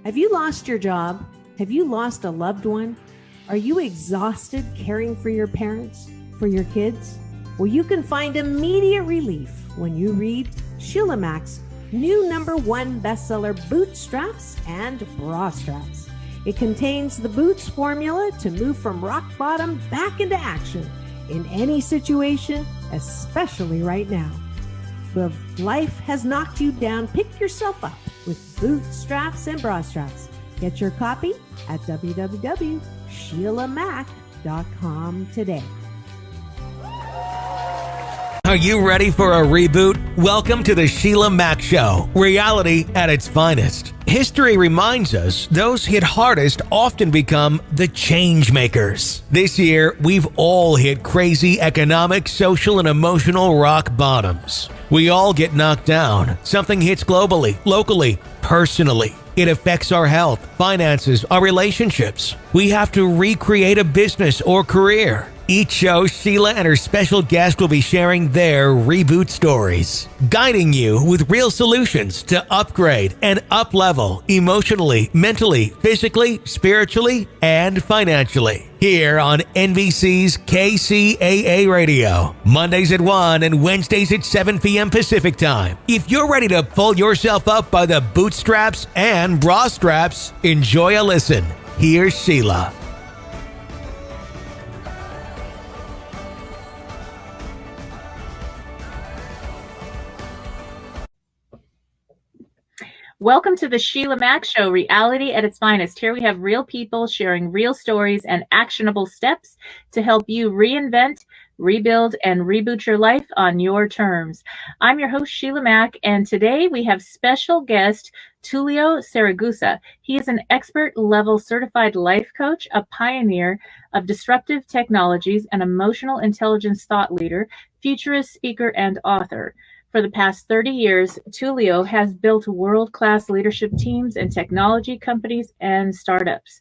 Have you lost your job? Have you lost a loved one? Are you exhausted caring for your parents, for your kids? Well, you can find immediate relief when you read Sheila Mack's new #1 bestseller, Bootstraps and Bra Straps. It contains the Boots formula to move from rock bottom back into action in any situation, especially right now. If life has knocked you down, pick yourself up with Bootstraps and Bra Straps. Get your copy at www.SheilaMack.com today. Are you ready for a reboot? Welcome to the Sheila Mack Show, reality at its finest. History reminds us those hit hardest often become the change makers. This year, we've all hit crazy economic, social, and emotional rock bottoms. We all get knocked down. Something hits globally, locally, personally. It affects our health, finances, our relationships. We have to recreate a business or career. Each show, Sheila and her special guest will be sharing their reboot stories, guiding you with real solutions to upgrade and up-level emotionally, mentally, physically, spiritually, and financially. Here on NBC's KCAA Radio, Mondays at 1 and Wednesdays at 7 p.m. Pacific Time. If you're ready to pull yourself up by the bootstraps and bra straps, enjoy a listen. Here's Sheila. Welcome to the Sheila Mack Show, reality at its finest. Here we have real people sharing real stories and actionable steps to help you reinvent, rebuild, and reboot your life on your terms. I'm your host, Sheila Mack, and today we have special guest Tulio Saragusa. He is an expert-level certified life coach, a pioneer of disruptive technologies, an emotional intelligence thought leader, futurist speaker, and author. For the past 30 years, Tulio has built world-class leadership teams and technology companies and startups.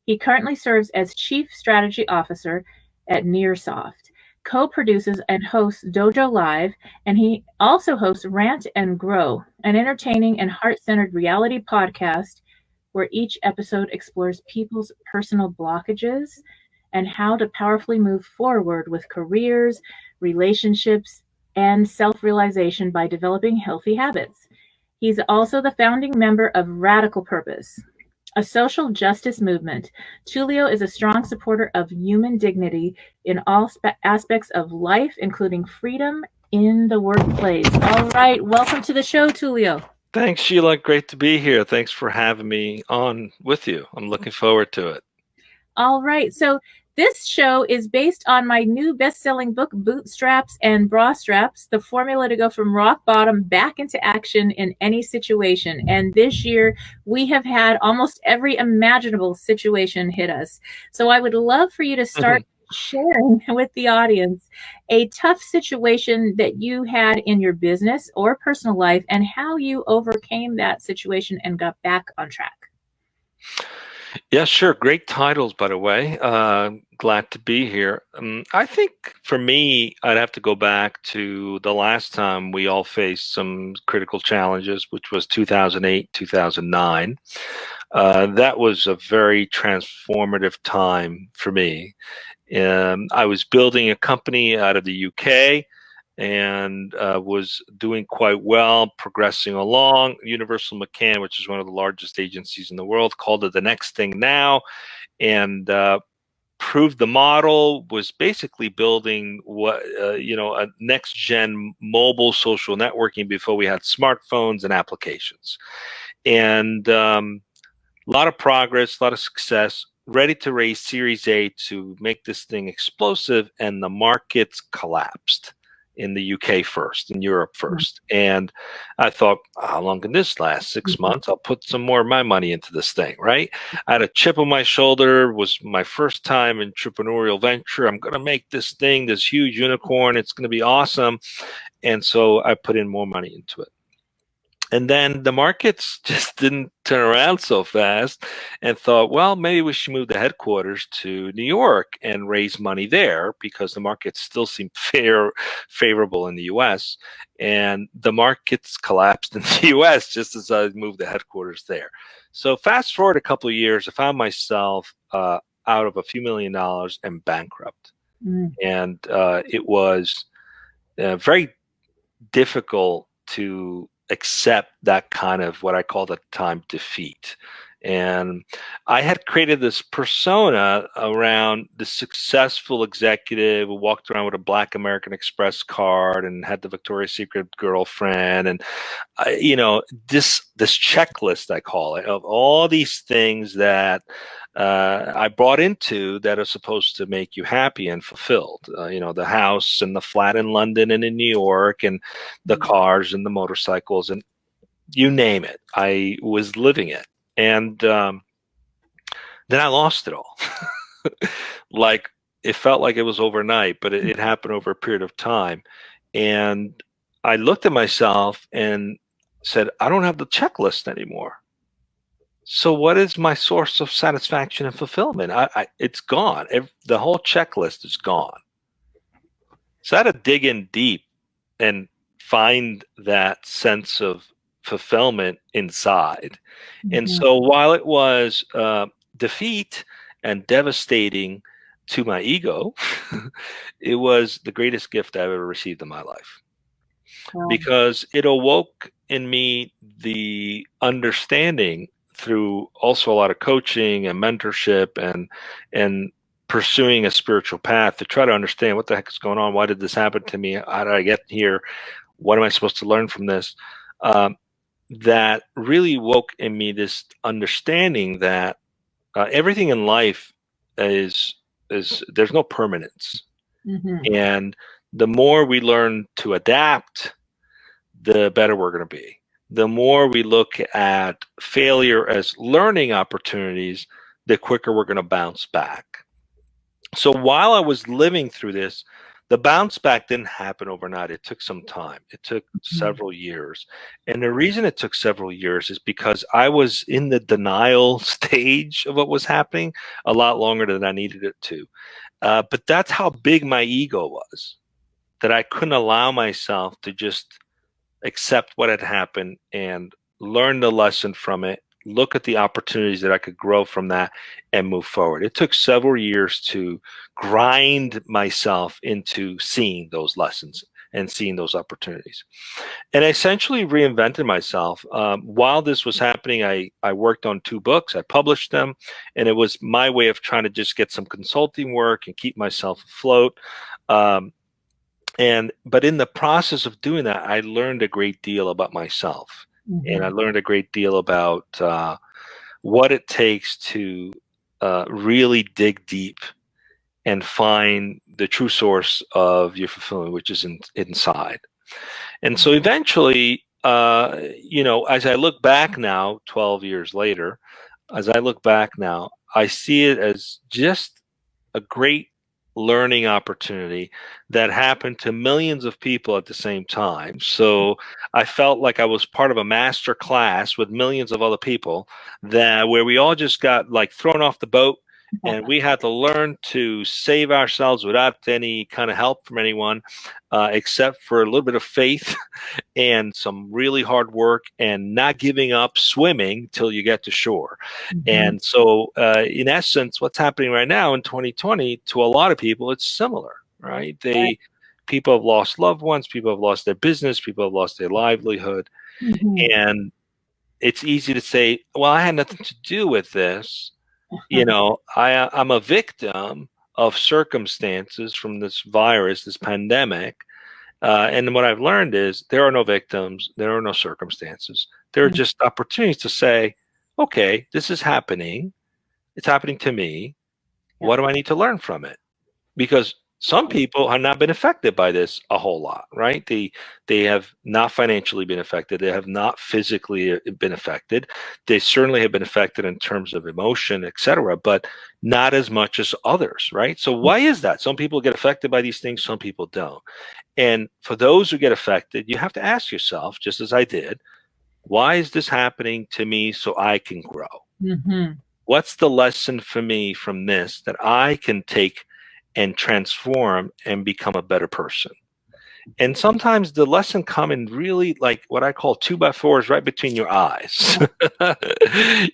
He currently serves as Chief Strategy Officer at Nearsoft, co-produces and hosts Dojo Live, and he also hosts Rant and Grow, an entertaining and heart-centered reality podcast where each episode explores people's personal blockages and how to powerfully move forward with careers, relationships, and self-realization by developing healthy habits. He's also the founding member of Radical Purpose, a social justice movement. Tulio is a strong supporter of human dignity in all aspects of life, including freedom in the workplace. All right, welcome to the show, Tulio. Thanks, Sheila. Great to be here. Thanks for having me on with you. I'm looking forward to it. All right, so this show is based on my new best-selling book, Bootstraps and Bra Straps, the formula to go from rock bottom back into action in any situation. And this year, we have had almost every imaginable situation hit us. So I would love for you to start sharing with the audience a tough situation that you had in your business or personal life and how you overcame that situation and got back on track. Yeah, sure. Great titles, by the way. Glad to be here. I think for me, I'd have to go back to the last time we all faced some critical challenges, which was 2008, 2009. That was a very transformative time for me. I was building a company out of the UK and was doing quite well, progressing along. Universal McCann, which is one of the largest agencies in the world, called it the next thing now, and proved the model, was basically building what a next gen mobile social networking before we had smartphones and applications, and a lot of progress, a lot of success. Ready to raise Series A to make this thing explosive, and the markets collapsed. In the UK first, in Europe first. And I thought, how long can this last? 6 months? I'll put some more of my money into this thing, right? I had a chip on my shoulder, was my first time entrepreneurial venture. I'm going to make this thing, this huge unicorn. It's going to be awesome. And so I put in more money into it. And then the markets just didn't turn around so fast, and thought, well, maybe we should move the headquarters to New York and raise money there, because the markets still seem favorable in the US. And the markets collapsed in the US just as I moved the headquarters there. So fast forward a couple of years, I found myself out of a few $1,000,000 and bankrupt. And it was very difficult to accept that kind of what I called at the time defeat. And I had created this persona around the successful executive who walked around with a black American Express card and had the Victoria's Secret girlfriend, and this checklist, I call it, of all these things that I brought into that are supposed to make you happy and fulfilled. The house and the flat in London and in New York, and the cars and the motorcycles, and you name it. I was living it. And then I lost it all. Like, it felt like it was overnight, but it happened over a period of time. And I looked at myself and said, I don't have the checklist anymore. So what is my source of satisfaction and fulfillment? It's gone. The whole checklist is gone. So I had to dig in deep and find that sense of fulfillment inside. And so while it was defeat and devastating to my ego, it was the greatest gift I've ever received in my life. Wow. Because it awoke in me the understanding, through also a lot of coaching and mentorship and pursuing a spiritual path, to try to understand what the heck is going on. Why did this happen to me? How did I get here? What am I supposed to learn from this? That really woke in me this understanding that everything in life is there's no permanence. And the more we learn to adapt, the better we're going to be. The more we look at failure as learning opportunities, the quicker we're going to bounce back. So while I was living through this, the bounce back didn't happen overnight. It took some time. It took several years. And the reason it took several years is because I was in the denial stage of what was happening a lot longer than I needed it to. But that's how big my ego was, that I couldn't allow myself to just accept what had happened and learn the lesson from it, look at the opportunities that I could grow from that, and move forward. It took several years to grind myself into seeing those lessons and seeing those opportunities. And I essentially reinvented myself. While this was happening, I worked on 2 books. I published them, and it was my way of trying to just get some consulting work and keep myself afloat. But in the process of doing that, I learned a great deal about myself. And I learned a great deal about what it takes to really dig deep and find the true source of your fulfillment, which is inside. And so eventually, as I look back now, 12 years later, as I look back now, I see it as just a great learning opportunity that happened to millions of people at the same time. So I felt like I was part of a master class with millions of other people, where we all just got like thrown off the boat, and we had to learn to save ourselves without any kind of help from anyone, except for a little bit of faith and some really hard work, and not giving up swimming till you get to shore. And so in essence, what's happening right now in 2020, to a lot of people, it's similar, right? People have lost loved ones, people have lost their business, people have lost their livelihood. And it's easy to say, well, I had nothing to do with this. I'm a victim of circumstances from this virus, this pandemic. And what I've learned is there are no victims, there are no circumstances. There are just opportunities to say, okay, this is happening. It's happening to me. What do I need to learn from it? Because some people have not been affected by this a whole lot, right? They have not financially been affected. They have not physically been affected. They certainly have been affected in terms of emotion, etc., but not as much as others, right? So why is that? Some people get affected by these things, some people don't. And for those who get affected, you have to ask yourself, just as I did, Why is this happening to me so I can grow? Mm-hmm. What's the lesson for me from this that I can take and transform and become a better person? And sometimes the lesson come in really like what I call 2x4s right between your eyes.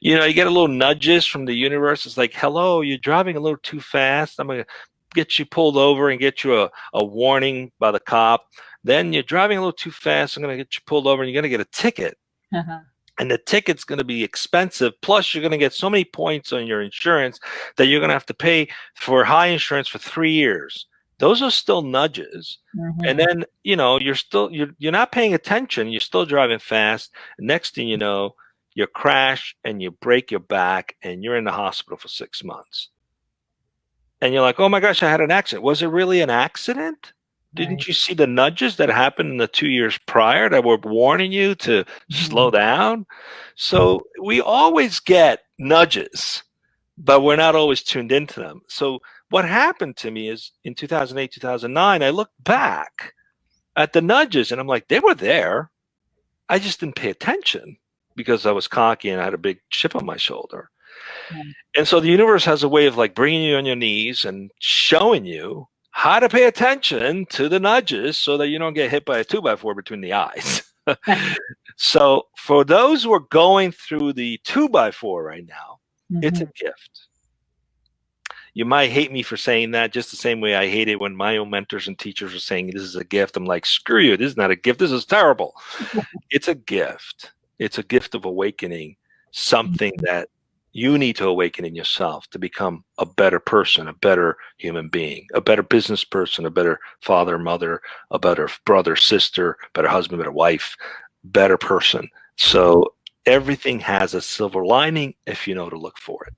You get a little nudges from the universe. It's like, hello, you're driving a little too fast. I'm going to get you pulled over and get you a warning by the cop. Then you're driving a little too fast. I'm going to get you pulled over and you're going to get a ticket. Uh-huh. And the ticket's going to be expensive. Plus, you're going to get so many points on your insurance that you're going to have to pay for high insurance for 3 years. Those are still nudges. Mm-hmm. And then, you're not paying attention. You're still driving fast. Next thing you know, you crash and you break your back and you're in the hospital for 6 months. And you're like, oh my gosh, I had an accident. Was it really an accident? Didn't you see the nudges that happened in the 2 years prior that were warning you to slow down? So we always get nudges, but we're not always tuned into them. So what happened to me is in 2008, 2009, I looked back at the nudges and I'm like, they were there. I just didn't pay attention because I was cocky and I had a big chip on my shoulder. And so the universe has a way of like bringing you on your knees and showing you how to pay attention to the nudges so that you don't get hit by a 2x4 between the eyes. So for those who are going through the 2x4 right now, it's a gift. You might hate me for saying that just the same way I hate it when my own mentors and teachers are saying this is a gift. I'm like, screw you. This is not a gift. This is terrible. It's a gift. It's a gift of awakening, something that you need to awaken in yourself to become a better person, a better human being, a better business person, a better father, mother, a better brother, sister, better husband, better wife, better person. So everything has a silver lining if you know to look for it.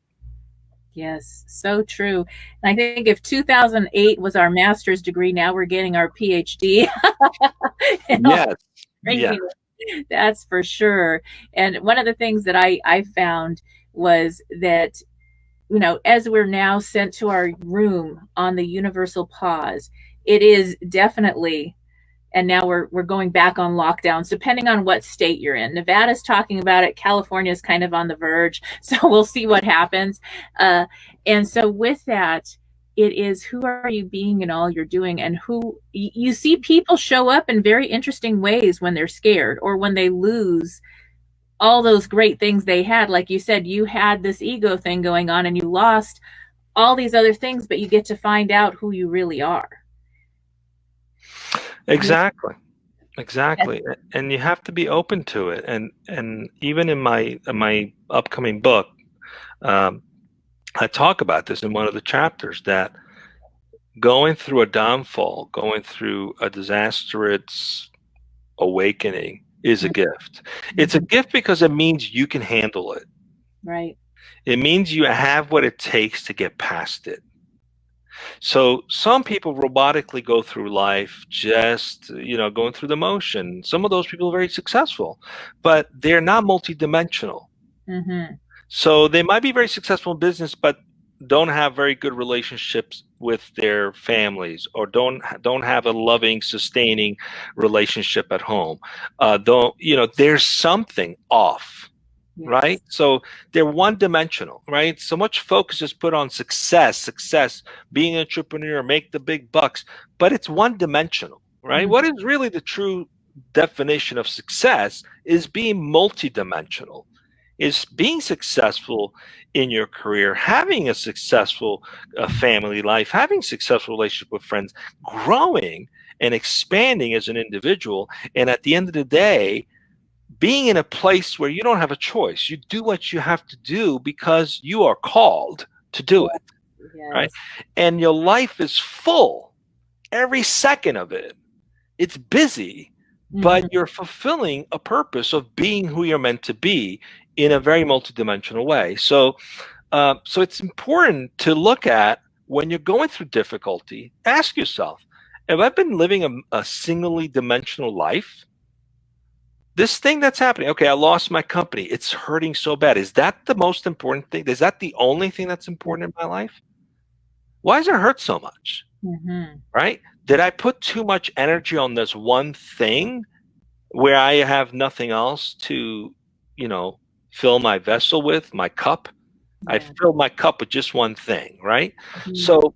Yes, so true. And I think if 2008 was our master's degree, now we're getting our PhD. Yes. Yeah. That's for sure. And one of the things that I found was that, as we're now sent to our room on the universal pause, it is definitely, and now we're going back on lockdowns, depending on what state you're in. Nevada's talking about it. California is kind of on the verge. So we'll see what happens. And so with that, it is, who are you being in all you're doing? And who you see people show up in very interesting ways when they're scared or when they lose all those great things they had. Like you said, you had this ego thing going on and you lost all these other things, but you get to find out who you really are. Exactly. And you have to be open to it. And even in my upcoming book, I talk about this in one of the chapters, that going through a downfall, going through a disastrous awakening is a gift. It's a gift because it means you can handle it. Right. It means you have what it takes to get past it. So some people robotically go through life just, going through the motion. Some of those people are very successful, but they're not multidimensional. Mm-hmm. So they might be very successful in business, but don't have very good relationships with their families, or don't have a loving, sustaining relationship at home. There's something off, yes. Right? So they're one-dimensional, right? So much focus is put on success, being an entrepreneur, make the big bucks, but it's one-dimensional, right? Mm-hmm. What is really the true definition of success is being multidimensional. Is being successful in your career, having a successful family life, having successful relationship with friends, growing and expanding as an individual, and at the end of the day, being in a place where you don't have a choice. You do what you have to do because you are called to do it, yes. Right? And your life is full, every second of it. It's busy, but you're fulfilling a purpose of being who you're meant to be in a very multidimensional way. So it's important to look at, when you're going through difficulty, ask yourself, have I been living a singly dimensional life? This thing that's happening, okay, I lost my company. It's hurting so bad. Is that the most important thing? Is that the only thing that's important in my life? Why does it hurt so much? Mm-hmm. Right? Did I put too much energy on this one thing where I have nothing else to, fill my vessel with, my cup. I Yeah. fill my cup with just one thing, right? Mhm. So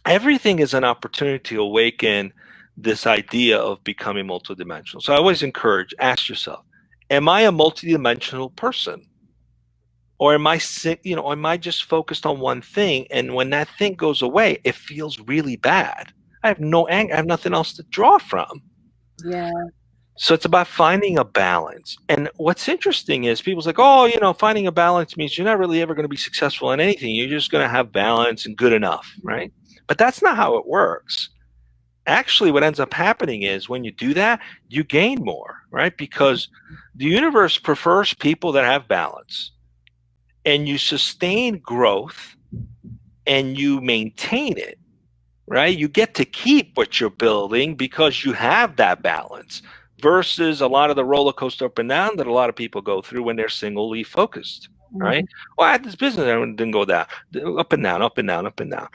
everything is an opportunity to awaken this idea of becoming multidimensional. So I always encourage, ask yourself, am I a multidimensional person? Or am I am I just focused on one thing? And when that thing goes away, it feels really bad. I have no anger, I have nothing else to draw from. Yeah. So it's about finding a balance. And what's interesting is people's like, oh, finding a balance means you're not really ever going to be successful in anything. You're just going to have balance and good enough, right? But that's not how it works. Actually, what ends up happening is when you do that, you gain more, right? Because the universe prefers people that have balance, and you sustain growth and you maintain it, right? You get to keep what you're building because you have that balance versus a lot of the roller coaster up and down that a lot of people go through when they're singly focused, right? Well, I had this business and didn't go down, up and down, up and down, up and down.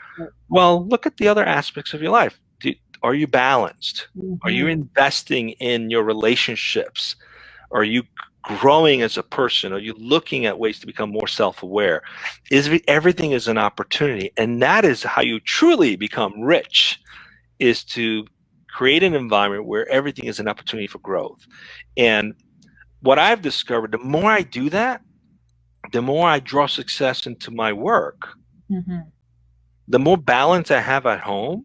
Well, look at the other aspects of your life. Are you balanced? Are you investing in your relationships? Are you growing as a person? Are you looking at ways to become more self-aware? Everything is an opportunity, and that is how you truly become rich, is to create an environment where everything is an opportunity for growth. And what I've discovered, the more I do that, the more I draw success into my work. The more balance I have at home,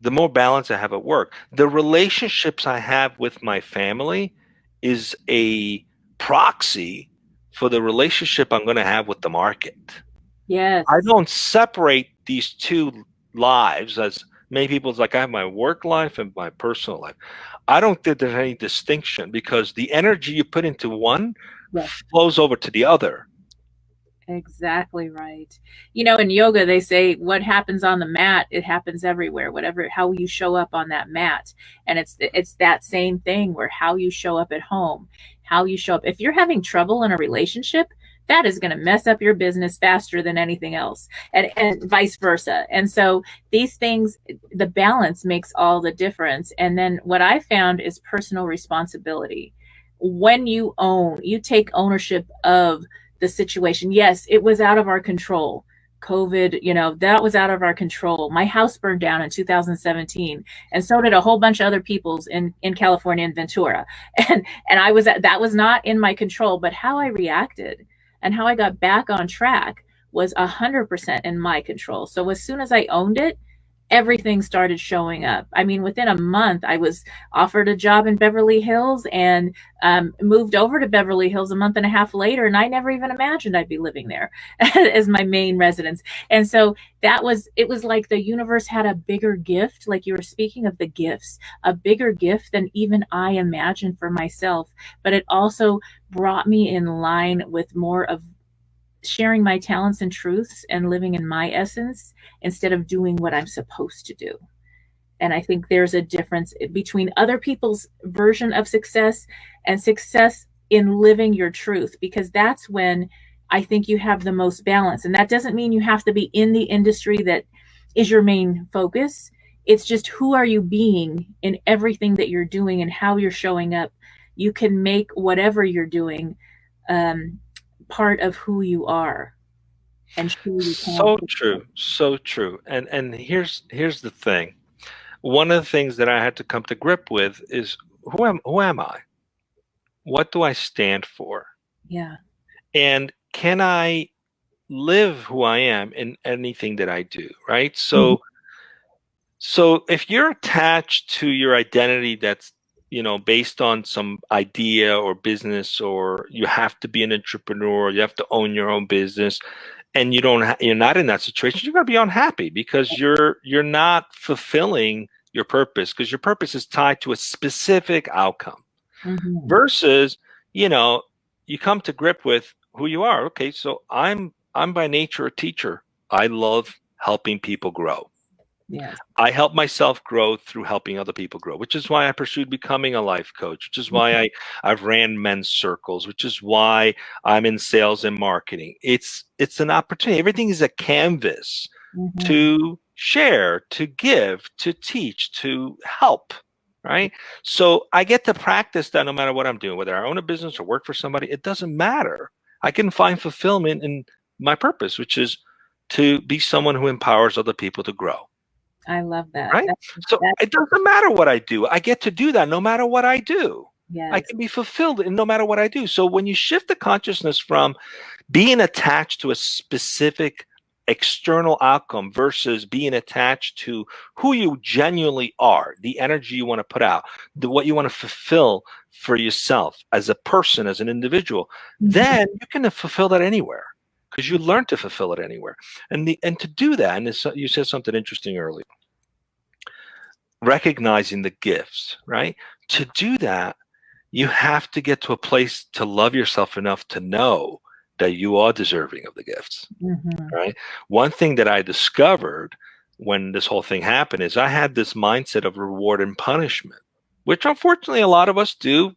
the more balance I have at work. The relationships I have with my family is a proxy for the relationship I'm going to have with the market. Yes. I don't separate these two lives, as many people's like, I have my work life and my personal life. I don't think there's any distinction, because the energy you put into one flows over to the other. Exactly right. In yoga, they say what happens on the mat, it happens everywhere, how you show up on that mat. And it's that same thing, where how you show up at home, how you show up. If you're having trouble in a relationship, that is going to mess up your business faster than anything else, and vice versa. And so these things, the balance makes all the difference. And then what I found is personal responsibility. When you take ownership of the situation. Yes, it was out of our control. COVID, that was out of our control. My house burned down in 2017, and so did a whole bunch of other people's in California and Ventura. And that was not in my control, but how I reacted and how I got back on track was 100% in my control. So as soon as I owned it, everything started showing up. I mean, within a month, I was offered a job in Beverly Hills and moved over to Beverly Hills a month and a half later. And I never even imagined I'd be living there as my main residence. And so it was like the universe had a bigger gift, like you were speaking of the gifts, a bigger gift than even I imagined for myself. But it also brought me in line with more of sharing my talents and truths and living in my essence instead of doing what I'm supposed to do. And I think there's a difference between other people's version of success and success in living your truth, because that's when I think you have the most balance. And that doesn't mean you have to be in the industry that is your main focus. It's just, who are you being in everything that you're doing and how you're showing up. You can make whatever you're doing part of who you are. And so true. And here's the thing. One of the things that I had to come to grip with is, who am I? What do I stand for? Yeah. And can I live who I am in anything that I do, right? So if you're attached to your identity that's based on some idea or business, or you have to be an entrepreneur, you have to own your own business, and you're not in that situation, you're going to be unhappy, because you're not fulfilling your purpose, because your purpose is tied to a specific outcome. Versus, you come to grip with who you are. Okay, so I'm by nature a teacher. I love helping people grow. Yes. I help myself grow through helping other people grow, which is why I pursued becoming a life coach, which is why I've ran men's circles, which is why I'm in sales and marketing. It's an opportunity. Everything is a canvas to share, to give, to teach, to help, right? So I get to practice that no matter what I'm doing, whether I own a business or work for somebody, it doesn't matter. I can find fulfillment in my purpose, which is to be someone who empowers other people to grow, I love that. right? So it doesn't matter what I do. I get to do that no matter what I do. I yes. can be fulfilled in no matter what I do. So when you shift the consciousness from being attached to a specific external outcome versus being attached to who you genuinely are, the energy you want to put out, what you want to fulfill for yourself as a person, as an individual, then you can fulfill that anywhere because you learn to fulfill it anywhere. And to do that, and you said something interesting earlier, recognizing the gifts, right? To do that, you have to get to a place to love yourself enough to know that you are deserving of the gifts, right? One thing that I discovered when this whole thing happened is I had this mindset of reward and punishment, which unfortunately a lot of us do,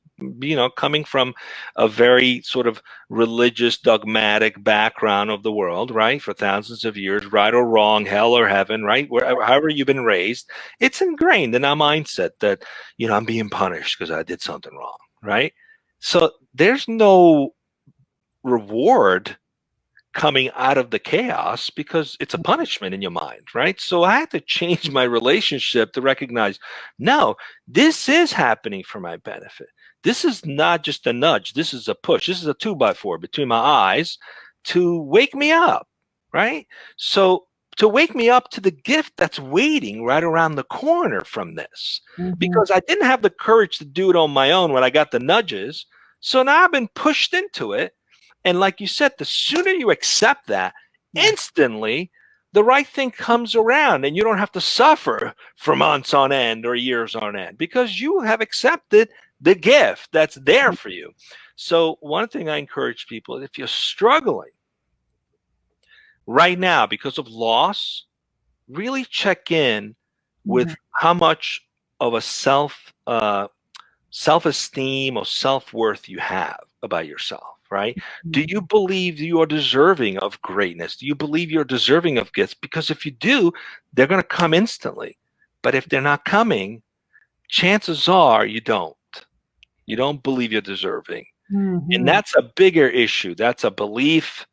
coming from a very sort of religious, dogmatic background of the world, right? For thousands of years, right or wrong, hell or heaven, right? However you've been raised, it's ingrained in our mindset that, I'm being punished because I did something wrong, right? So there's no reward coming out of the chaos because it's a punishment in your mind, right? So I had to change my relationship to recognize, no, this is happening for my benefit. This is not just a nudge. This is a push. This is a 2x4 between my eyes to wake me up, right? So to wake me up to the gift that's waiting right around the corner from this, because I didn't have the courage to do it on my own when I got the nudges. So now I've been pushed into it. And like you said, the sooner you accept that, instantly, the right thing comes around and you don't have to suffer for months on end or years on end because you have accepted the gift that's there for you. So one thing I encourage people, if you're struggling right now because of loss, really check in with how much of a self-esteem or self-worth you have about yourself, right? Do you believe you are deserving of greatness? Do you believe you're deserving of gifts? Because if you do, they're going to come instantly. But if they're not coming, chances are you don't. You don't believe you're deserving. And that's a bigger issue. That's a belief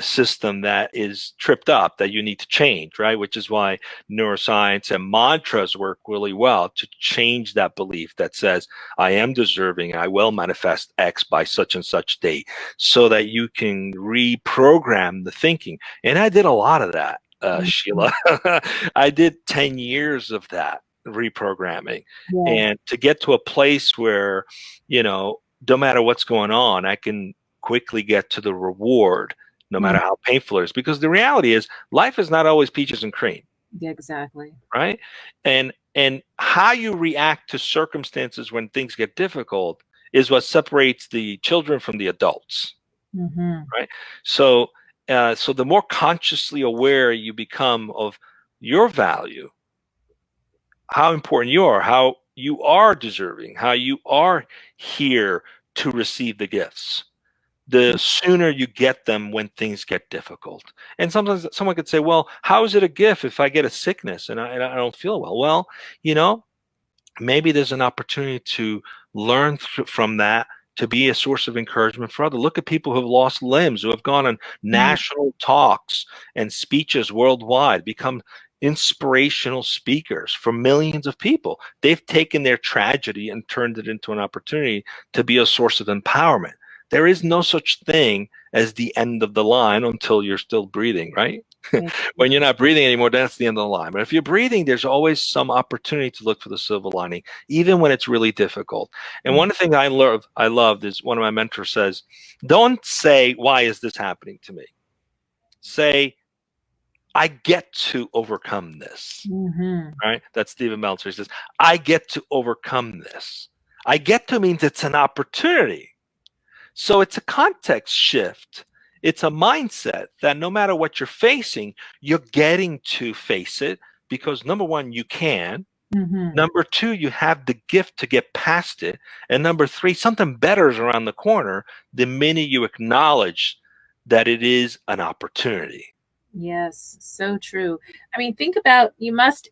system that is tripped up that you need to change, right? Which is why neuroscience and mantras work really well to change that belief that says, I am deserving, I will manifest X by such and such date, so that you can reprogram the thinking. And I did a lot of that, Sheila. I did 10 years of that reprogramming. And to get to a place where, no matter what's going on, I can quickly get to the reward, no matter how painful it is, because the reality is life is not always peaches and cream. Yeah, exactly. Right. And how you react to circumstances when things get difficult is what separates the children from the adults. Right. So the more consciously aware you become of your value, how important you are, how you are deserving, how you are here to receive the gifts, the sooner you get them when things get difficult. And sometimes someone could say, well, how is it a gift if I get a sickness and I don't feel well? Well, maybe there's an opportunity to learn from that, to be a source of encouragement for others. Look at people who have lost limbs, who have gone on national talks and speeches worldwide, become inspirational speakers for millions of people. They've taken their tragedy and turned it into an opportunity to be a source of empowerment. There is no such thing as the end of the line until you're still breathing, right? When you're not breathing anymore, that's the end of the line. But if you're breathing, there's always some opportunity to look for the silver lining, even when it's really difficult. And one thing I loved is one of my mentors says, don't say, why is this happening to me? Say, I get to overcome this, right? That's Stephen Meltzer. He says, I get to overcome this. I get to means it's an opportunity. So it's a context shift. It's a mindset that no matter what you're facing, you're getting to face it because number one, you can. Number two, you have the gift to get past it. And number three, something better is around the corner the minute you acknowledge that it is an opportunity. Yes, so true. I mean, think about,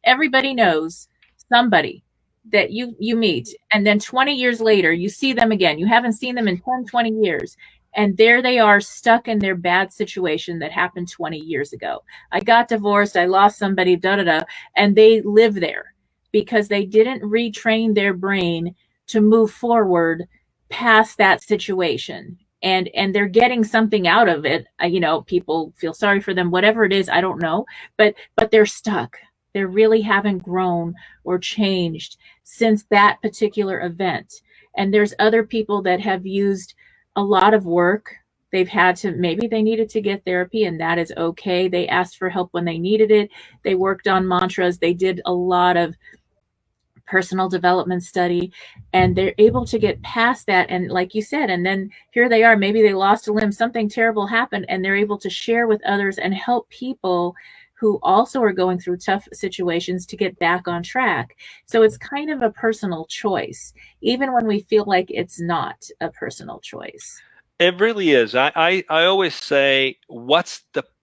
everybody knows somebody that you meet, and then 20 years later you see them again. You haven't seen them in 10, 20 years, and there they are, stuck in their bad situation that happened 20 years ago. I got divorced, I lost somebody, da da da, and they live there because they didn't retrain their brain to move forward past that situation. And they're getting something out of it. People feel sorry for them, whatever it is, I don't know, but they're stuck. They really haven't grown or changed since that particular event. And there's other people that have used a lot of work. They've had to, maybe they needed to get therapy, and that is okay. They asked for help when they needed it. They worked on mantras. They did a lot of personal development study, and they're able to get past that. And like you said, and then here they are, maybe they lost a limb, something terrible happened, and they're able to share with others and help people who also are going through tough situations to get back on track. So it's kind of a personal choice, even when we feel like it's not a personal choice. It really is. I always say,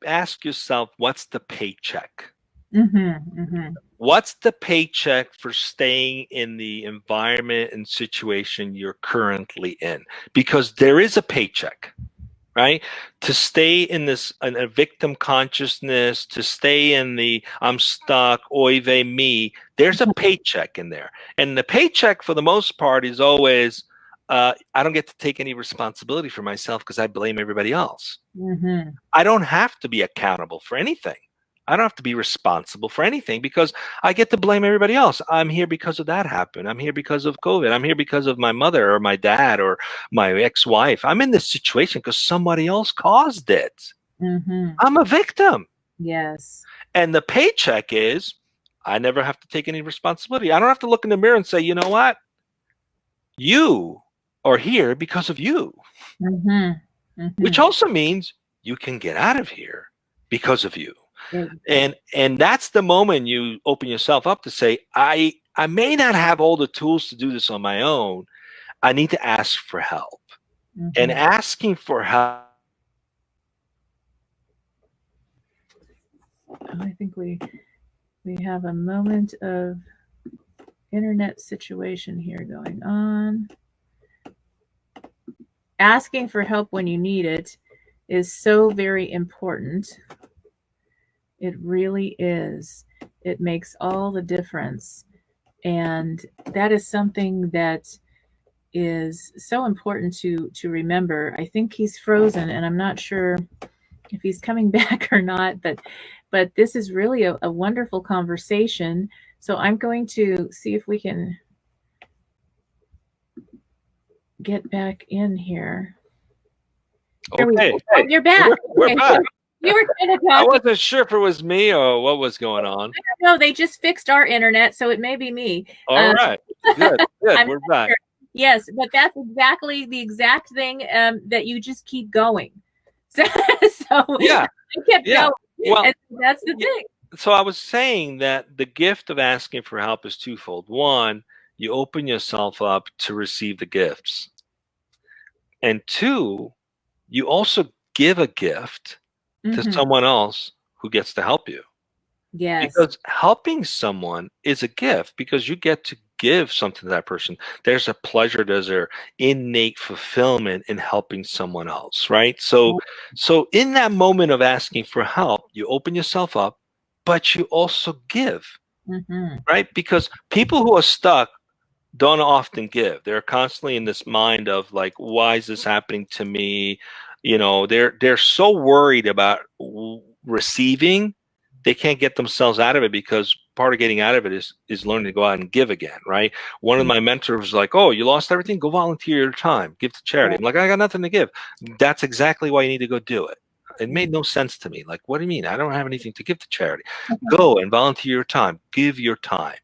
ask yourself, what's the paycheck? Mm-hmm, mm-hmm. What's the paycheck for staying in the environment and situation you're currently in? Because there is a paycheck, right? To stay in a victim consciousness, to stay in the I'm stuck, oy vey me, there's a paycheck in there. And the paycheck for the most part is always, I don't get to take any responsibility for myself because I blame everybody else. Mm-hmm. I don't have to be accountable for anything. I don't have to be responsible for anything because I get to blame everybody else. I'm here because of that happened. I'm here because of COVID. I'm here because of my mother or my dad or my ex-wife. I'm in this situation because somebody else caused it. Mm-hmm. I'm a victim. Yes. And the paycheck is I never have to take any responsibility. I don't have to look in the mirror and say, you know what? You are here because of you. Mm-hmm. Mm-hmm. Which also means you can get out of here because of you. And that's the moment you open yourself up to say, I may not have all the tools to do this on my own. I need to ask for help. Mm-hmm. And asking for help. I think we have a moment of internet situation here going on. Asking for help when you need it is so very important. It really is. It makes all the difference. And that is something that is so important to remember. I think he's frozen, and I'm not sure if he's coming back or not, but this is really a wonderful conversation. So I'm going to see if we can get back in here. Okay. Oh, you're back. We're back. You were kind of talking. I wasn't sure if it was me or what was going on. I don't know. They just fixed our internet, so it may be me. All right. Good. We're back. Sure. Yes, but that's exactly the exact thing that you just keep going. So yeah, I kept going. Well, and that's the thing. So I was saying that the gift of asking for help is twofold. One, you open yourself up to receive the gifts. And two, you also give a gift to someone else who gets to help you. Yes. Because helping someone is a gift because you get to give something to that person. There's a pleasure, there's an innate fulfillment in helping someone else, right? So in that moment of asking for help, you open yourself up, but you also give, right? Because people who are stuck don't often give. They're constantly in this mind of like, why is this happening to me? You know, they're so worried about receiving, they can't get themselves out of it because part of getting out of it is learning to go out and give again, right? One of my mentors was like, oh, you lost everything? Go volunteer your time. Give to charity. I'm like, I got nothing to give. That's exactly why you need to go do it. It made no sense to me. Like, what do you mean? I don't have anything to give to charity. Go and volunteer your time. Give your time.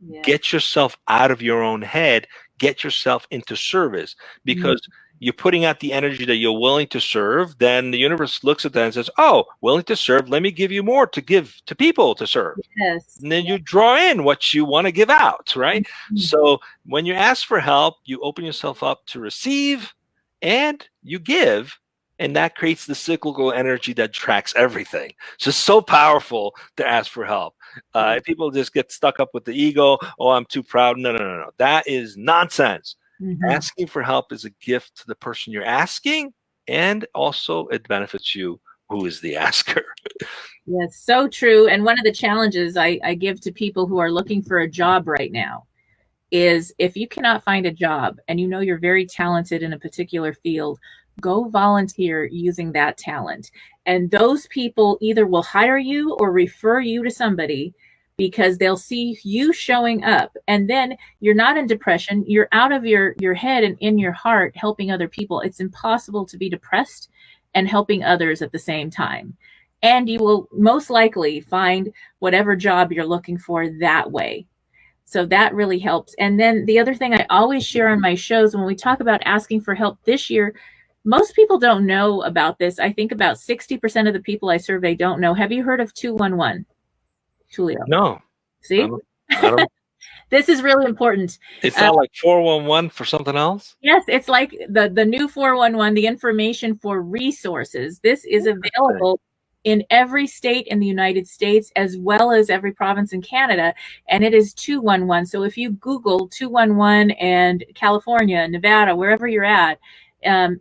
Yeah. Get yourself out of your own head. Get yourself into service because you're putting out the energy that you're willing to serve. Then the universe looks at that and says, oh, willing to serve. Let me give you more to give to people to serve. Yes. And then you draw in what you want to give out, right? So when you ask for help, you open yourself up to receive and you give. And that creates the cyclical energy that tracks everything. It's just so powerful to ask for help. People just get stuck up with the ego. Oh, I'm too proud. No. That is nonsense. Mm-hmm. Asking for help is a gift to the person you're asking, and also it benefits you, who is the asker. Yes, so true. And one of the challenges I give to people who are looking for a job right now is, if you cannot find a job and you know you're very talented in a particular field, go volunteer using that talent. And those people either will hire you or refer you to somebody, because they'll see you showing up, and then you're not in depression. You're out of your head and in your heart helping other people. It's impossible to be depressed and helping others at the same time. And you will most likely find whatever job you're looking for that way. So that really helps. And then the other thing I always share on my shows, when we talk about asking for help this year, most people don't know about this. I think about 60% of the people I survey don't know. Have you heard of 211, Julio? No. See? I don't. This is really important. It's not like 411 for something else? Yes, it's like the new 411, the information for resources. This is available in every state in the United States, as well as every province in Canada, and it is 211. So if you Google 211 and California, Nevada, wherever you're at,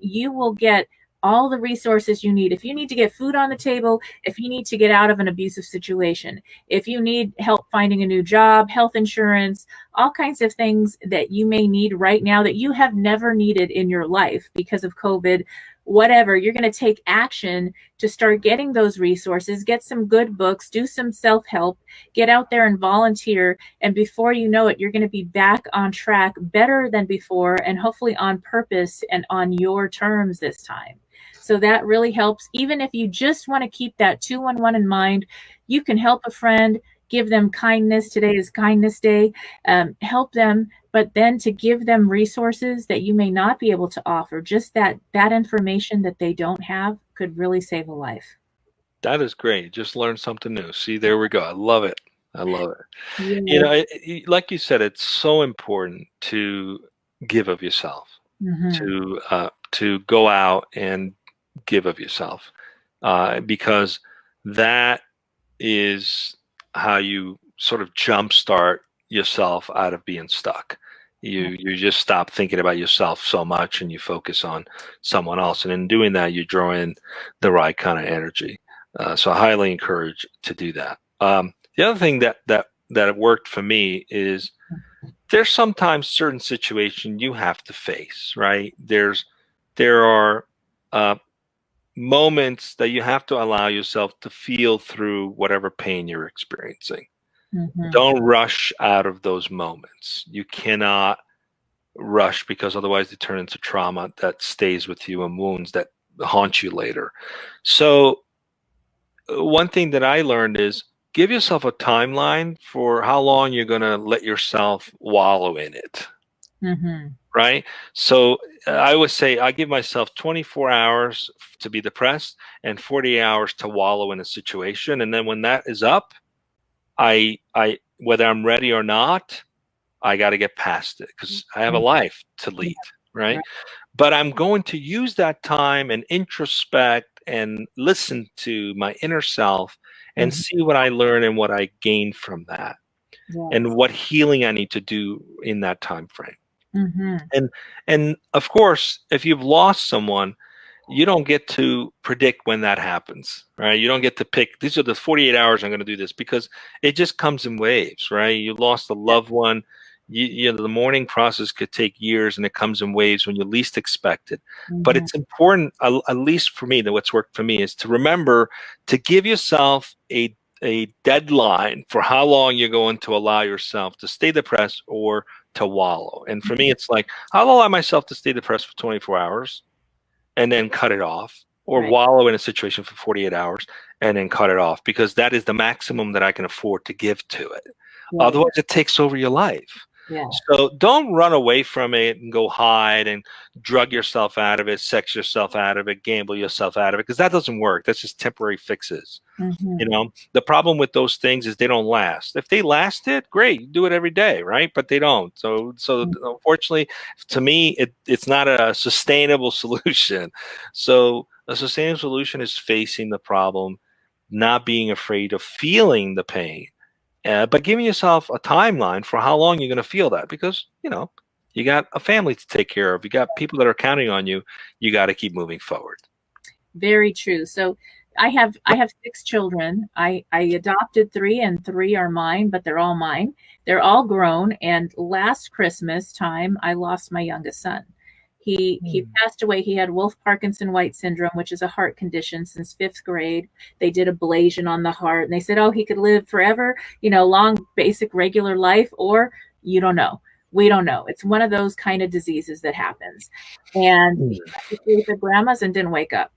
you will get all the resources you need. If you need to get food on the table, if you need to get out of an abusive situation, if you need help finding a new job, health insurance, all kinds of things that you may need right now that you have never needed in your life because of COVID, whatever, you're going to take action to start getting those resources, get some good books, do some self-help, get out there and volunteer. And before you know it, you're going to be back on track better than before, and hopefully on purpose and on your terms this time. So that really helps. Even if you just want to keep that 211 in mind, you can help a friend, give them kindness. Today is Kindness Day. Help them, but then to give them resources that you may not be able to offer. Just that information that they don't have could really save a life. That is great. Just learn something new. See, there we go. I love it. Yeah. You know, like you said, it's so important to give of yourself, to go out and give of yourself, because that is how you sort of jumpstart yourself out of being stuck. You just stop thinking about yourself so much and you focus on someone else, and in doing that you draw in the right kind of energy. So I highly encourage to do that. The other thing that worked for me is, there's sometimes certain situations you have to face, right? There are moments that you have to allow yourself to feel through whatever pain you're experiencing. Don't rush out of those moments. You cannot rush, because otherwise they turn into trauma that stays with you and wounds that haunt you later. So one thing that I learned is, give yourself a timeline for how long you're going to let yourself wallow in it. Right? So I would say I give myself 24 hours to be depressed and 48 hours to wallow in a situation. And then when that is up, I whether I'm ready or not, I got to get past it, because I have a life to lead, right? But I'm going to use that time and introspect and listen to my inner self and see what I learn and what I gain from that, and what healing I need to do in that time frame. And of course, if you've lost someone, you don't get to predict when that happens, right? You don't get to pick, these are the 48 hours I'm going to do this, because it just comes in waves, right? You lost a loved one. You know, the mourning process could take years, and it comes in waves when you least expect it. But it's important, at least for me, that what's worked for me is to remember to give yourself a deadline for how long you're going to allow yourself to stay depressed or to wallow. And for me, it's like, I'll allow myself to stay depressed for 24 hours and then cut it off, or wallow in a situation for 48 hours and then cut it off, because that is the maximum that I can afford to give to it. Otherwise, it takes over your life. So don't run away from it and go hide and drug yourself out of it, sex yourself out of it, gamble yourself out of it, because that doesn't work. That's just temporary fixes. You know, the problem with those things is they don't last. If they lasted, great, you do it every day, right? But they don't. So unfortunately, to me, it's not a sustainable solution. So A sustainable solution is facing the problem, not being afraid of feeling the pain, but giving yourself a timeline for how long you're going to feel that, because you got a family to take care of, you got people that are counting on you. You got to keep moving forward. Very true. So I have 6 children. I adopted 3, and 3 are mine, but they're all mine. They're all grown. And last Christmas time, I lost my youngest son. He passed away. He had Wolff-Parkinson-White syndrome, which is a heart condition, since 5th grade. They did ablation on the heart, and they said, oh, he could live forever, long, basic, regular life, or you don't know. We don't know. It's one of those kind of diseases that happens. And he slept at grandma's and didn't wake up.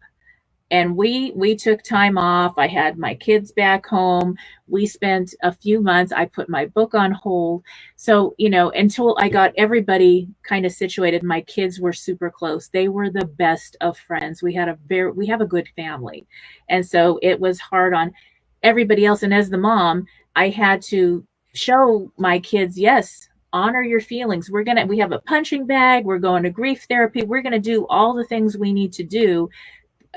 And we took time off. I had my kids back home. We spent a few months. I put my book on hold. So, until I got everybody kind of situated, my kids were super close. They were the best of friends. We have a good family. And so it was hard on everybody else. And as the mom, I had to show my kids, yes, honor your feelings. We have a punching bag. We're going to grief therapy. We're going to do all the things we need to do.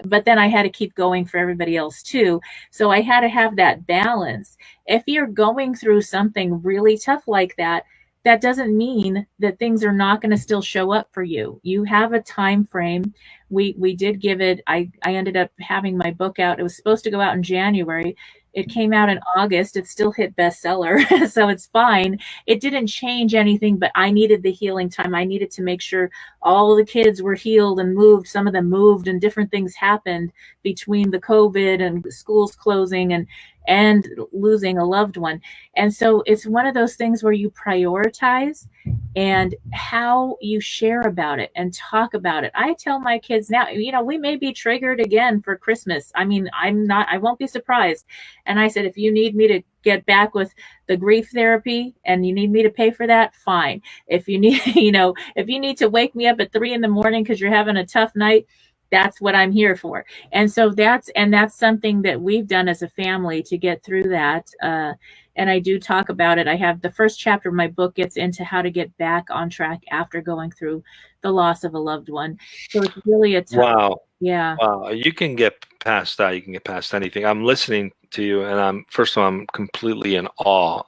But then I had to keep going for everybody else too. So I had to have that balance. If you're going through something really tough like that, that doesn't mean that things are not going to still show up for you. You have a time frame. We did give it, I ended up having my book out. It was supposed to go out in January. It came out in August. It still hit bestseller. So it's fine. It didn't change anything, but I needed the healing time. I needed to make sure all the kids were healed and moved. Some of them moved, and different things happened between the COVID and schools closing and losing a loved one. And so it's one of those things where you prioritize and how you share about it and talk about it. I tell my kids now, we may be triggered again for Christmas. I mean, I won't be surprised. And I said, if you need me to get back with the grief therapy and you need me to pay for that, fine. If you need, if you need to wake me up at 3 a.m. because you're having a tough night, that's what I'm here for. And so that's something that we've done as a family to get through that. And I do talk about it. I have the first chapter of my book gets into how to get back on track after going through the loss of a loved one. So it's really a tough. Wow. Yeah. Wow. You can get past that. You can get past anything. I'm listening to you, and I'm completely in awe.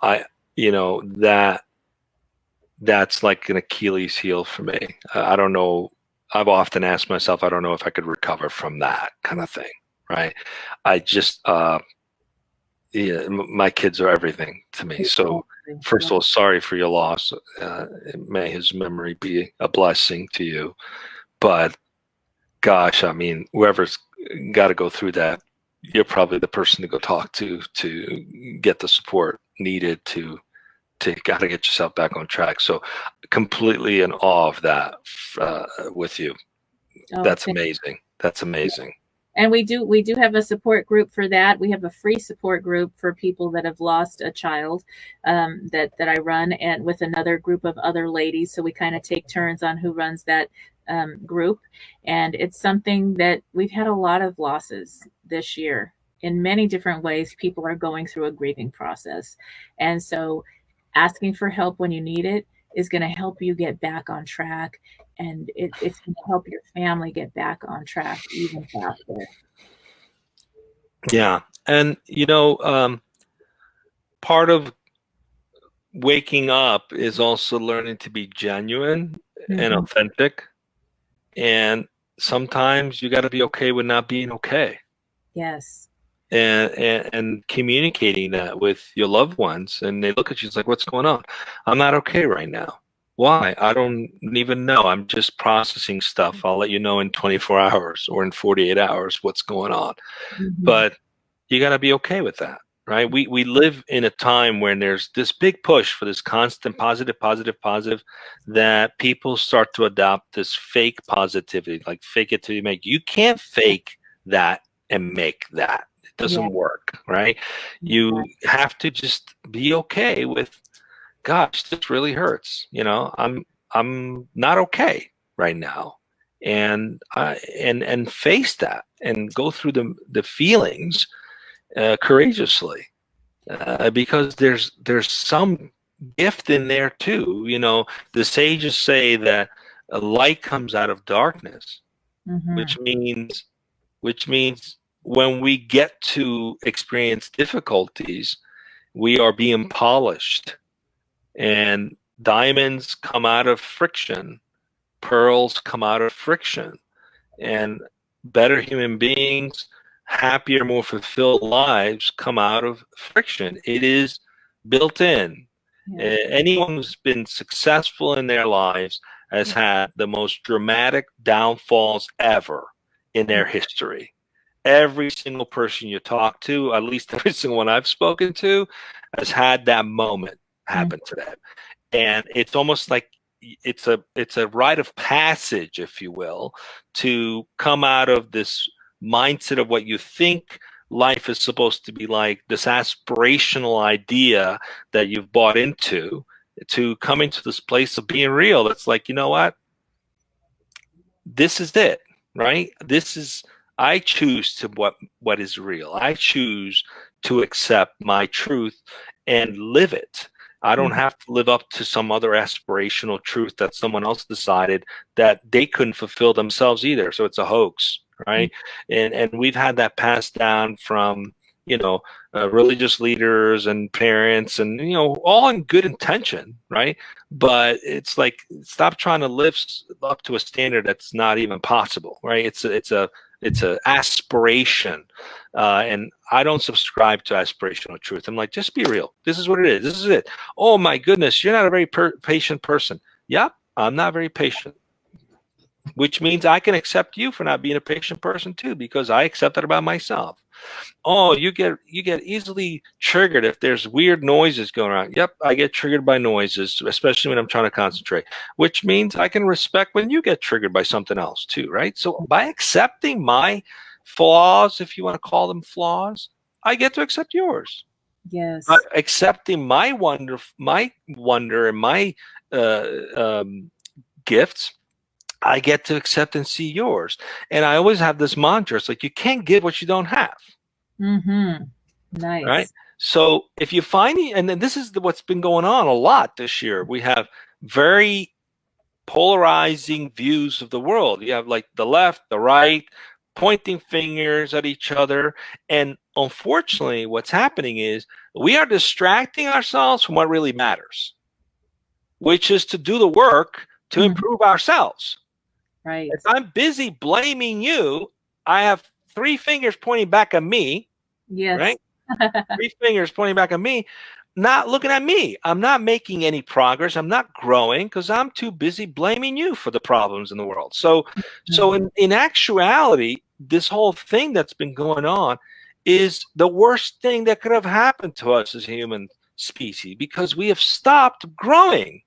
That's like an Achilles heel for me. I don't know. I've often asked myself, I don't know if I could recover from that kind of thing, right? I just, my kids are everything to me. So first of all, sorry for your loss. May his memory be a blessing to you. But gosh, I mean, whoever's got to go through that, you're probably the person to go talk to get the support needed to got to get yourself back on track. So completely in awe of that with you. That's amazing. That's amazing. And we do have a support group for that. We have a free support group for people that have lost a child that I run, and with another group of other ladies. So we kind of take turns on who runs that group. And it's something that we've had a lot of losses this year in many different ways. People are going through a grieving process. And so asking for help when you need it is going to help you get back on track, and it's going to help your family get back on track even faster. Yeah. And, part of waking up is also learning to be genuine and authentic. And sometimes you got to be okay with not being okay. Yes. And communicating that with your loved ones, and they look at you, it's like, what's going on? I'm not okay right now. Why? I don't even know. I'm just processing stuff. I'll let you know in 24 hours or in 48 hours what's going on. But you got to be okay with that, right? We live in a time when there's this big push for this constant positive, that people start to adopt this fake positivity, like fake it till you make. You can't fake that and make that. Doesn't work, right? You have to just be okay with, gosh, this really hurts. I'm not okay right now, and face that and go through the feelings courageously, because there's some gift in there too. The sages say that a light comes out of darkness, which means which means when we get to experience difficulties, we are being polished. And diamonds come out of friction, pearls come out of friction, and better human beings, happier, more fulfilled lives come out of friction. It is built in. Yeah. Anyone who's been successful in their lives has had the most dramatic downfalls ever in their history. Every single person you talk to, at least every single one I've spoken to, has had that moment happen to them. And it's almost like it's a rite of passage, if you will, to come out of this mindset of what you think life is supposed to be like, this aspirational idea that you've bought into, to coming to this place of being real. It's like, you know what? This is it, right? I choose to what is real. I choose to accept my truth and live it. I don't have to live up to some other aspirational truth that someone else decided that they couldn't fulfill themselves either. So it's a hoax, right? And we've had that passed down from, religious leaders and parents, and, all in good intention, right? But it's like, stop trying to live up to a standard that's not even possible, right? It's a aspiration. And I don't subscribe to aspirational truth. I'm like, just be real. This is what it is. This is it. Oh my goodness, you're not a very patient person. Yep, I'm not very patient. Which means I can accept you for not being a patient person too, because I accept that about myself. Oh, you get easily triggered if there's weird noises going on. Yep, I get triggered by noises, especially when I'm trying to concentrate, which means I can respect when you get triggered by something else too, right? So by accepting my flaws, if you want to call them flaws, I get to accept yours. Yes. Accepting my wonder and my gifts, I get to accept and see yours. And I always have this mantra. It's like, you can't give what you don't have. Mm-hmm. Nice. Right? So if you find, and then this is what's been going on a lot this year. We have very polarizing views of the world. You have like the left, the right, pointing fingers at each other. And unfortunately, what's happening is we are distracting ourselves from what really matters, which is to do the work to improve ourselves. Right. If I'm busy blaming you, I have 3 fingers pointing back at me. Yes. Right? 3 fingers pointing back at me, not looking at me. I'm not making any progress. I'm not growing because I'm too busy blaming you for the problems in the world. So in actuality, this whole thing that's been going on is the worst thing that could have happened to us as a human species, because we have stopped growing.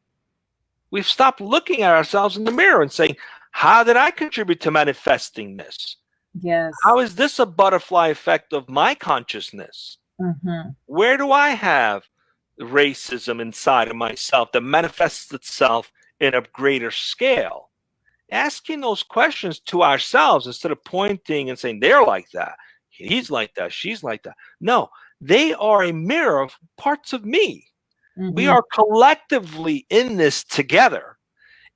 We've stopped looking at ourselves in the mirror and saying, how did I contribute to manifesting this? Yes. How is this a butterfly effect of my consciousness? Mm-hmm. Where do I have racism inside of myself that manifests itself in a greater scale? Asking those questions to ourselves instead of pointing and saying, they're like that, he's like that, she's like that. No, they are a mirror of parts of me. Mm-hmm. We are collectively in this together.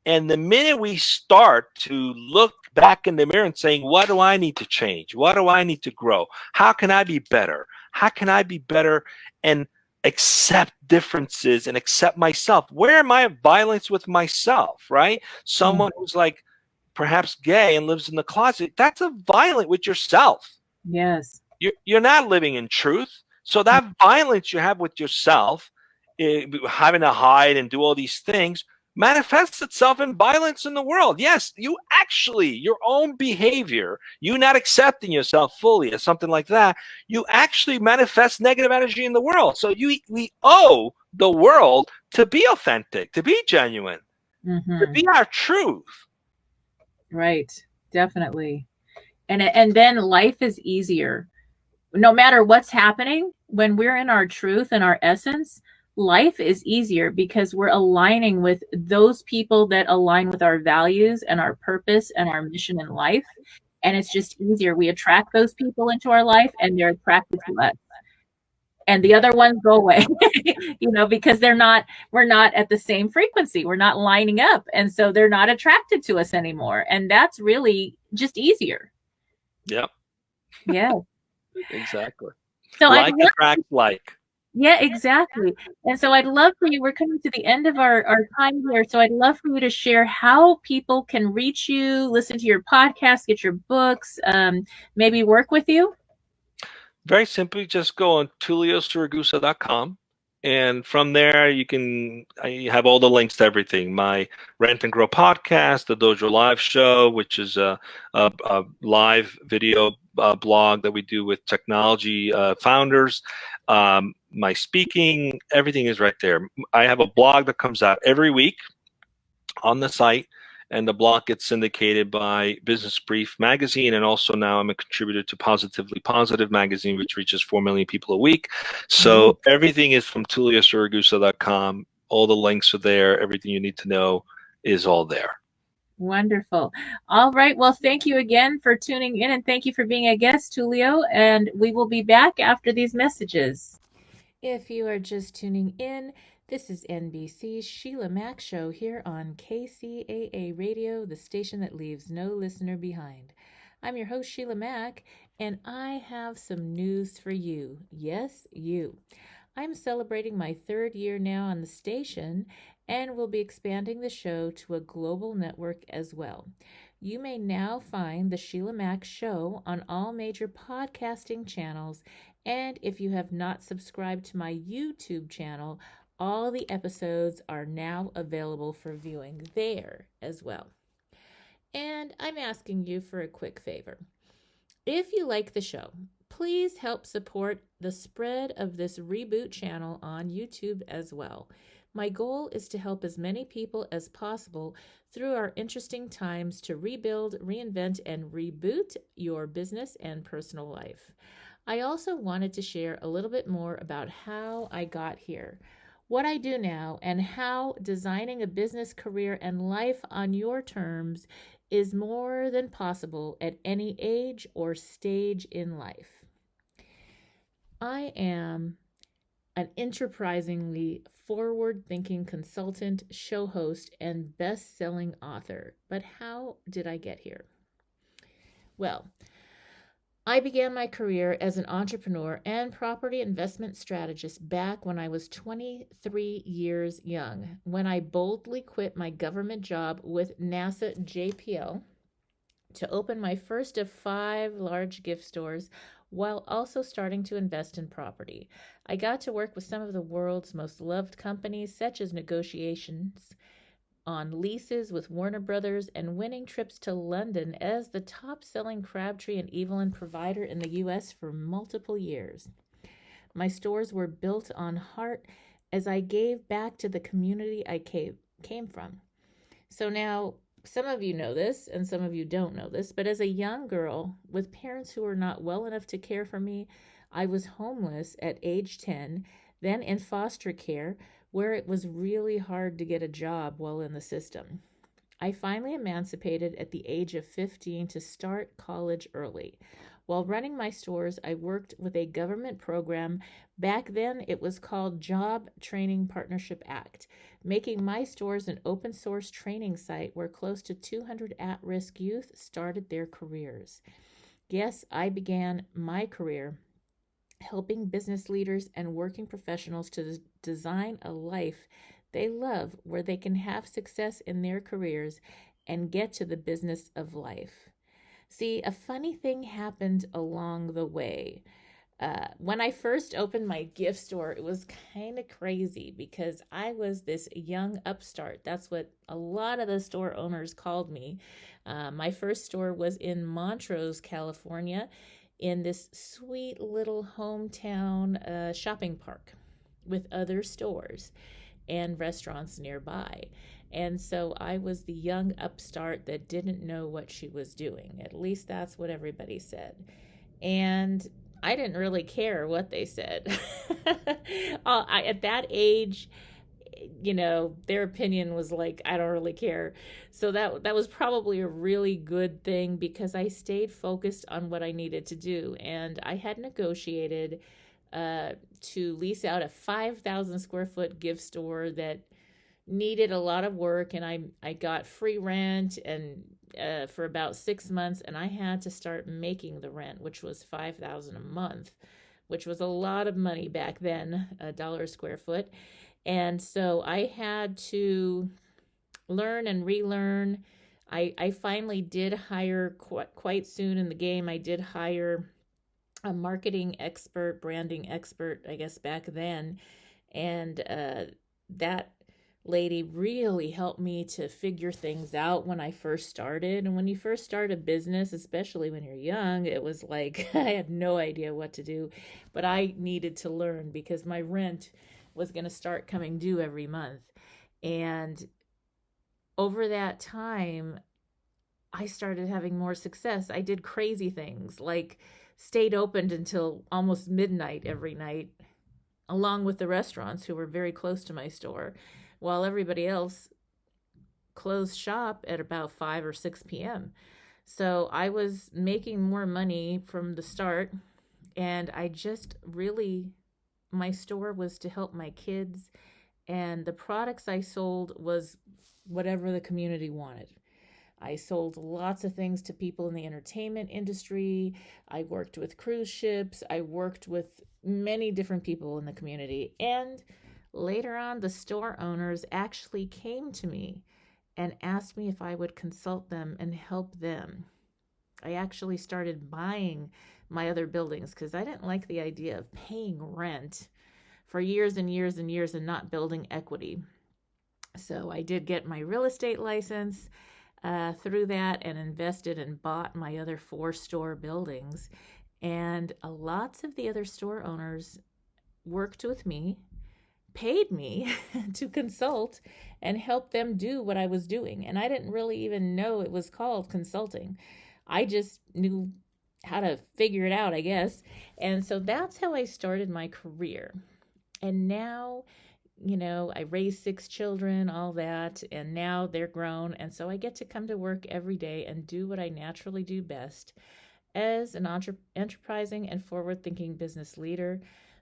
And the minute we start to look back in the mirror and saying, what do I need to change? What do I need to grow? How can I be better? How can I be better and accept differences and accept myself? Where am I at violence with myself, right? Someone who's like perhaps gay and lives in the closet, that's a violent with yourself. Yes. You're not living in truth. So that violence you have with yourself, having to hide and do all these things, manifests itself in violence in the world. Yes, your own behavior, you not accepting yourself fully as something like that, you actually manifest negative energy in the world. So we owe the world to be authentic, to be genuine, to be our truth. Right, definitely. And then life is easier. No matter what's happening, when we're in our truth and our essence, life is easier because we're aligning with those people that align with our values and our purpose and our mission in life. And it's just easier. We attract those people into our life and they're attracted to us. And the other ones go away, because we're not at the same frequency. We're not lining up. And so they're not attracted to us anymore. And that's really just easier. Yep. Yeah. Exactly. So I'd Like love, attracts like. yeah, exactly. And so I'd love for you, we're coming to the end of our time here. So I'd love for you to share how people can reach you, listen to your podcast, get your books, maybe work with you. Very simply, just go on tuliosaragusa.com. And from there, you have all the links to everything. My Rent and Grow podcast, the Dojo Live show, which is a live video blog that we do with technology founders. My speaking, everything is right there. I have a blog that comes out every week on the site, and the blog gets syndicated by Business Brief magazine, and also now I'm a contributor to Positively Positive magazine, which reaches 4 million people a week. So everything is from tuliosaragusa.com. All the links are there. Everything you need to know is all there. Wonderful. All right. Well, thank you again for tuning in, and thank you for being a guest, Tulio. And we will be back after these messages. If you are just tuning in, this is NBC's Sheila Mack Show here on KCAA Radio, the station that leaves no listener behind. I'm your host, Sheila Mack, and I have some news for you. Yes, you. I'm celebrating my 3rd year now on the station and will be expanding the show to a global network as well. You may now find the Sheila Mack Show on all major podcasting channels, and if you have not subscribed to my YouTube channel, all the episodes are now available for viewing there as well. And I'm asking you for a quick favor. If you like the show, please help support the spread of this reboot channel on YouTube as well. My goal is to help as many people as possible through our interesting times to rebuild, reinvent, and reboot your business and personal life. I also wanted to share a little bit more about how I got here, what I do now, and how designing a business career and life on your terms is more than possible at any age or stage in life. I am an enterprisingly forward-thinking consultant, show host, and best-selling author. But how did I get here? Well, I began my career as an entrepreneur and property investment strategist back when I was 23 years young, when I boldly quit my government job with NASA JPL to open my first of 5 large gift stores while also starting to invest in property. I got to work with some of the world's most loved companies, such as negotiations on leases with Warner Brothers and winning trips to London as the top-selling Crabtree and Evelyn provider in the U.S. for multiple years. My stores were built on heart as I gave back to the community I came from. So now, some of you know this and some of you don't know this, but as a young girl with parents who were not well enough to care for me, I was homeless at age 10, then in foster care, where it was really hard to get a job while in the system. I finally emancipated at the age of 15 to start college early. While running my stores, I worked with a government program. Back then, it was called Job Training Partnership Act, making my stores an open source training site where close to 200 at-risk youth started their careers. Yes, I began my career helping business leaders and working professionals to design a life they love where they can have success in their careers and get to the business of life. See, a funny thing happened along the way. When I first opened my gift store, it was kind of crazy because I was this young upstart. That's what a lot of the store owners called me. My first store was in Montrose, California, in this sweet little hometown shopping park with other stores and restaurants nearby. And so I was the young upstart that didn't know what she was doing. At least that's what everybody said. And I didn't really care what they said. At that age, their opinion was like, I don't really care. So that was probably a really good thing because I stayed focused on what I needed to do. And I had negotiated to lease out a 5,000 square foot gift store that needed a lot of work, and I got free rent and for about 6 months, and I had to start making the rent, which was $5,000 a month, which was a lot of money back then, $1 a square foot. And so I had to learn and relearn. I finally did hire quite soon in the game. I did hire a marketing expert, branding expert, I guess back then. And that lady really helped me to figure things out when I first started. And when you first start a business, especially when you're young, it was like I had no idea what to do, but I needed to learn because my rent was going to start coming due every month. And over that time, I started having more success. I did crazy things like stayed open until almost midnight every night, along with the restaurants who were very close to my store, while everybody else closed shop at about 5 or 6 p.m. So I was making more money from the start, and I just really, my store was to help my kids, and the products I sold was whatever the community wanted. I sold lots of things to people in the entertainment industry. I worked with cruise ships. I worked with many different people in the community. And later on, the store owners actually came to me and asked me if I would consult them and help them. I actually started buying my other buildings because I didn't like the idea of paying rent for years and years and years and not building equity. So I did get my real estate license through that and invested and bought my other 4 store buildings. And lots of the other store owners worked with me, paid me to consult and help them do what I was doing. And I didn't really even know it was called consulting. I just knew how to figure it out, I guess. And so that's how I started my career. And now, I raised 6 children, all that, and now they're grown. And so I get to come to work every day and do what I naturally do best as an enterprising and forward-thinking business leader.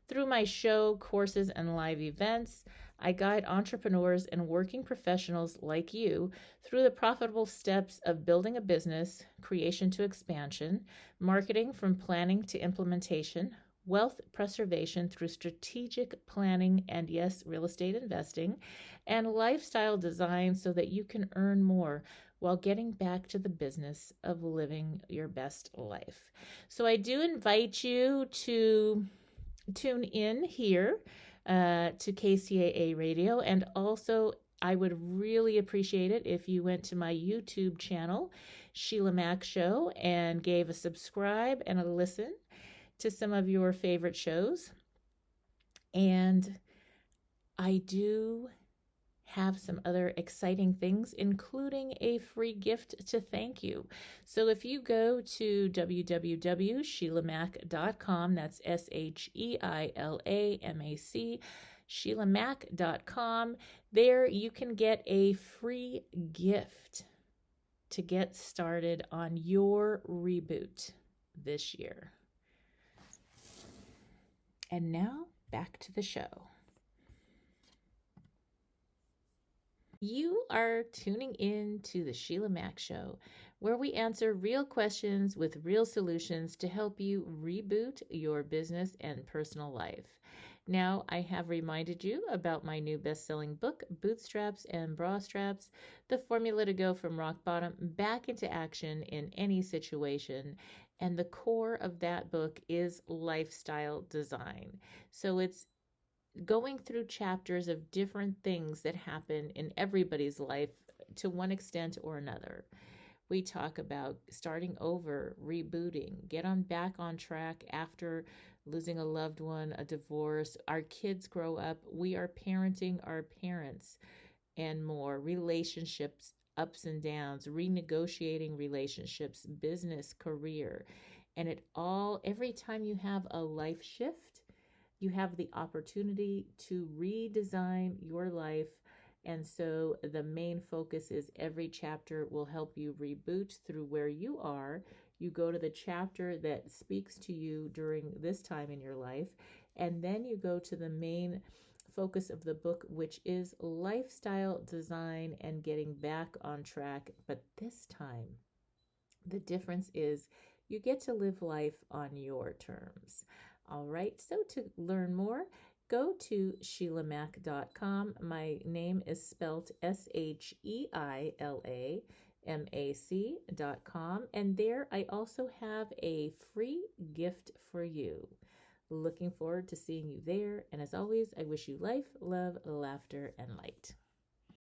Through my show, courses, and live events, I guide entrepreneurs and working professionals like you through the profitable steps of building a business, creation to expansion, marketing from planning to implementation, wealth preservation through strategic planning and, yes, real estate investing, and lifestyle design so that you can earn more while getting back to the business of living your best life. So I do invite you to tune in here to KCAA Radio, and also I would really appreciate it if you went to my YouTube channel, Sheila Mac Show, and gave a subscribe and a listen to some of your favorite shows. And I do have some other exciting things, including a free gift to thank you. So if you go to www.sheilamac.com, that's SHEILAMAC, SheilaMac.com, there you can get a free gift to get started on your reboot this year. And now, back to the show. You are tuning in to the Sheila Mac Show, where we answer real questions with real solutions to help you reboot your business and personal life. Now, I have reminded you about my new best-selling book, Bootstraps and Bra Straps, the formula to go from rock bottom back into action in any situation. And the core of that book is lifestyle design. So it's going through chapters of different things that happen in everybody's life to one extent or another. We talk about starting over, rebooting, back on track after losing a loved one, a divorce, our kids grow up, we are parenting our parents, and more, relationships, ups and downs, renegotiating relationships, business, career. And every time you have a life shift, you have the opportunity to redesign your life. And so the main focus is every chapter will help you reboot through where you are. You go to the chapter that speaks to you during this time in your life, and then you go to the main focus of the book, which is lifestyle design and getting back on track. But this time, the difference is you get to live life on your terms. All right, so to learn more, go to SheilaMac.com. My name is spelt SHEILAMAC.com. And there I also have a free gift for you. Looking forward to seeing you there. And as always, I wish you life, love, laughter, and light.